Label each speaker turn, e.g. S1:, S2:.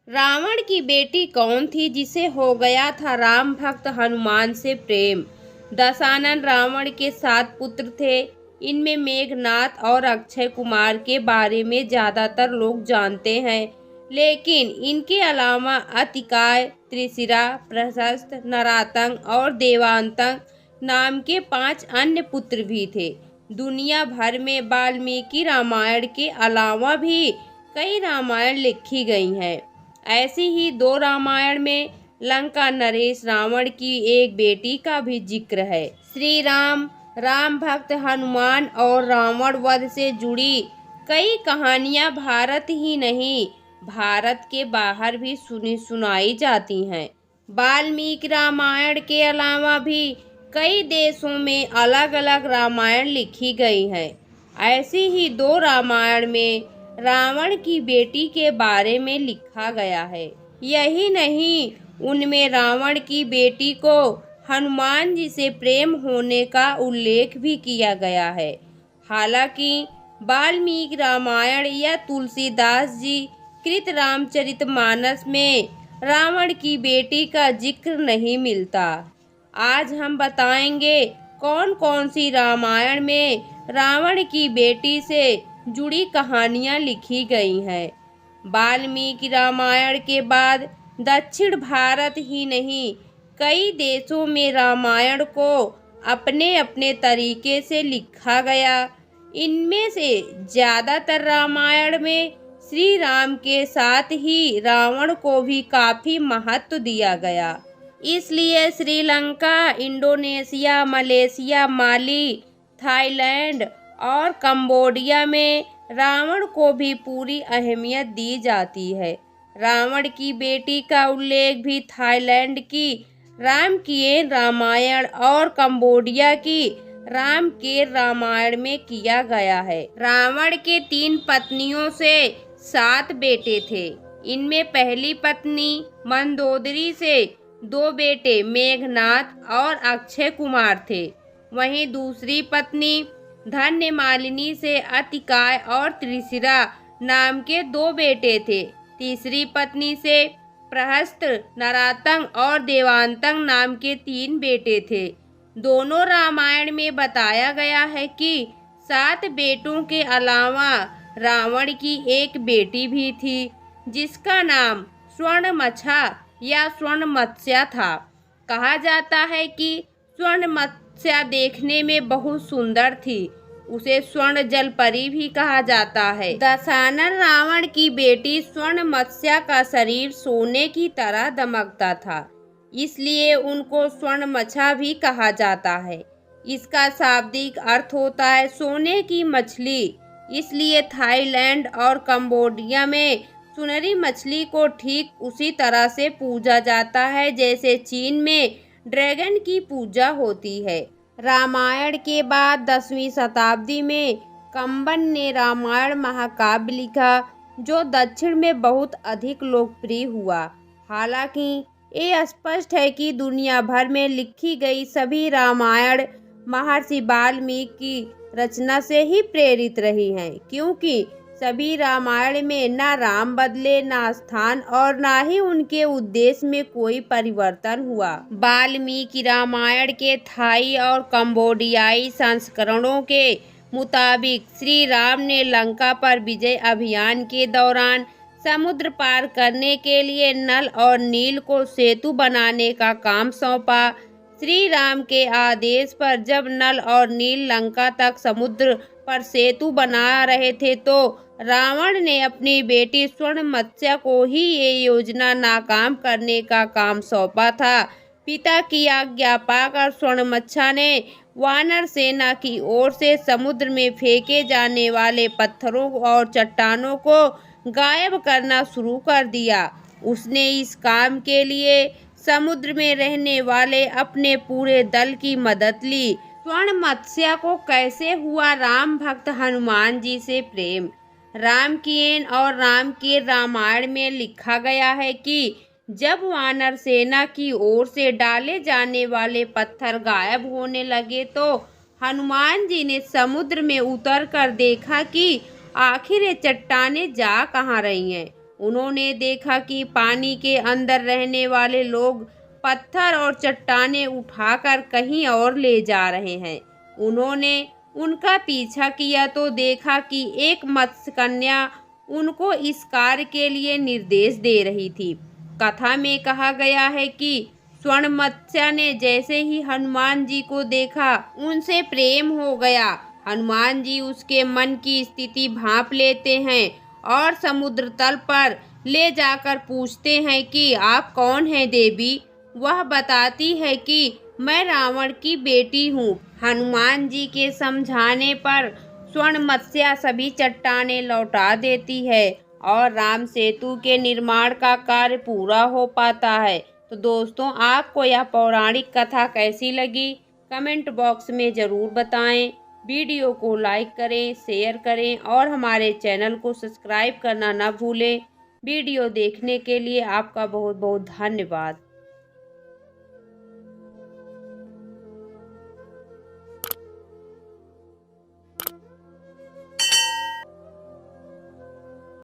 S1: रावण की बेटी कौन थी जिसे हो गया था राम भक्त हनुमान से प्रेम। दशानन रावण के 7 पुत्र थे। इनमें मेघनाथ और अक्षय कुमार के बारे में ज्यादातर लोग जानते हैं, लेकिन इनके अलावा अतिकाय, त्रिशिरा, प्रशस्त, नरातंग और देवांतंग नाम के 5 अन्य पुत्र भी थे। दुनिया भर में वाल्मीकि रामायण के अलावा भी कई रामायण लिखी गई हैं। ऐसी ही 2 रामायण में लंका नरेश रावण की एक बेटी का भी जिक्र है। श्री राम, राम भक्त हनुमान और रावण वध से जुड़ी कई कहानियां भारत ही नहीं, भारत के बाहर भी सुनाई जाती हैं। वाल्मीकि रामायण के अलावा भी कई देशों में अलग अलग रामायण लिखी गई हैं। ऐसी ही 2 रामायण में रावण की बेटी के बारे में लिखा गया है। यही नहीं, उनमें रावण की बेटी को हनुमान जी से प्रेम होने का उल्लेख भी किया गया है। हालांकि वाल्मीकि रामायण या तुलसीदास जी कृत रामचरितमानस में रावण की बेटी का जिक्र नहीं मिलता। आज हम बताएंगे कौन कौन सी रामायण में रावण की बेटी से जुड़ी कहानियां लिखी गई हैं। वाल्मीकि रामायण के बाद दक्षिण भारत ही नहीं, कई देशों में रामायण को अपने अपने तरीके से लिखा गया। इनमें से ज्यादातर रामायण में श्री राम के साथ ही रावण को भी काफी महत्व दिया गया। इसलिए श्रीलंका, इंडोनेशिया, मलेशिया, माली, थाईलैंड और कंबोडिया में रावण को भी पूरी अहमियत दी जाती है। रावण की बेटी का उल्लेख भी थाईलैंड की रामकीय रामायण और कंबोडिया की रामकीय रामायण में किया गया है। रावण के 3 पत्नियों से 7 बेटे थे। इनमें पहली पत्नी मंदोदरी से 2 बेटे मेघनाथ और अक्षय कुमार थे। वहीं दूसरी पत्नी धन्यमालिनी से अतिकाय और त्रिशिरा नाम के 2 बेटे थे। तीसरी पत्नी से प्रहस्त, नरातंग और देवांतंग नाम के 3 बेटे थे। दोनों रामायण में बताया गया है कि 7 बेटों के अलावा रावण की एक बेटी भी थी, जिसका नाम स्वर्णमछा या स्वर्णमत्स्या था। कहा जाता है कि स्वर्णमत्स्या देखने में बहुत सुंदर थी। उसे स्वर्ण जलपरी भी कहा जाता है। दशानन रावण की बेटी स्वर्णमत्स्या का शरीर सोने की तरह दमकता था, इसलिए उनको स्वर्णमछा भी कहा जाता है। इसका शाब्दिक अर्थ होता है सोने की मछली। इसलिए थाईलैंड और कंबोडिया में सुनहरी मछली को ठीक उसी तरह से पूजा जाता है जैसे चीन में ड्रैगन की पूजा होती है। रामायण के बाद 10वीं शताब्दी में कंबन ने रामायण महाकाव्य लिखा, जो दक्षिण में बहुत अधिक लोकप्रिय हुआ। हालांकि ये स्पष्ट है कि दुनिया भर में लिखी गई सभी रामायण महर्षि वाल्मीकि की रचना से ही प्रेरित रही हैं, क्योंकि सभी रामायण में न राम बदले, न स्थान और न ही उनके उद्देश्य में कोई परिवर्तन हुआ। वाल्मीकि रामायण के थाई और कंबोडियाई संस्करणों के मुताबिक श्री राम ने लंका पर विजय अभियान के दौरान समुद्र पार करने के लिए नल और नील को सेतु बनाने का काम सौंपा। श्री राम के आदेश पर जब नल और नील लंका तक समुद्र पर सेतु बना रहे थे, तो रावण ने अपनी बेटी स्वर्णमत्स्या को ही ये योजना नाकाम करने का काम सौंपा था। पिता की आज्ञा पाकर स्वर्णमत्स्या ने वानर सेना की ओर से समुद्र में फेंके जाने वाले पत्थरों और चट्टानों को गायब करना शुरू कर दिया। उसने इस काम के लिए समुद्र में रहने वाले अपने पूरे दल की मदद ली। स्वर्णमत्स्या को कैसे हुआ राम भक्त हनुमान जी से प्रेम। रामकीय और रामकीय रामायण में लिखा गया है कि जब वानर सेना की ओर से डाले जाने वाले पत्थर गायब होने लगे, तो हनुमान जी ने समुद्र में उतर कर देखा कि आखिर ये चट्टानें जा कहाँ रही हैं। उन्होंने देखा कि पानी के अंदर रहने वाले लोग पत्थर और चट्टानें उठाकर कहीं और ले जा रहे हैं। उन्होंने उनका पीछा किया तो देखा कि एक मत्स्य कन्या उनको इस कार्य के लिए निर्देश दे रही थी। कथा में कहा गया है कि स्वर्ण मत्स्य ने जैसे ही हनुमान जी को देखा उनसे प्रेम हो गया। हनुमान जी उसके मन की स्थिति भांप लेते हैं और समुद्र तल पर ले जाकर पूछते हैं कि आप कौन हैं देवी। वह बताती है कि मैं रावण की बेटी हूँ। हनुमान जी के समझाने पर स्वर्ण मत्स्या सभी चट्टानें लौटा देती है और राम सेतु के निर्माण का कार्य पूरा हो पाता है। तो दोस्तों, आपको यह पौराणिक कथा कैसी लगी कमेंट बॉक्स में ज़रूर बताएं। वीडियो को लाइक करें, शेयर करें और हमारे चैनल को सब्सक्राइब करना न भूलें। वीडियो देखने के लिए आपका बहुत बहुत धन्यवाद।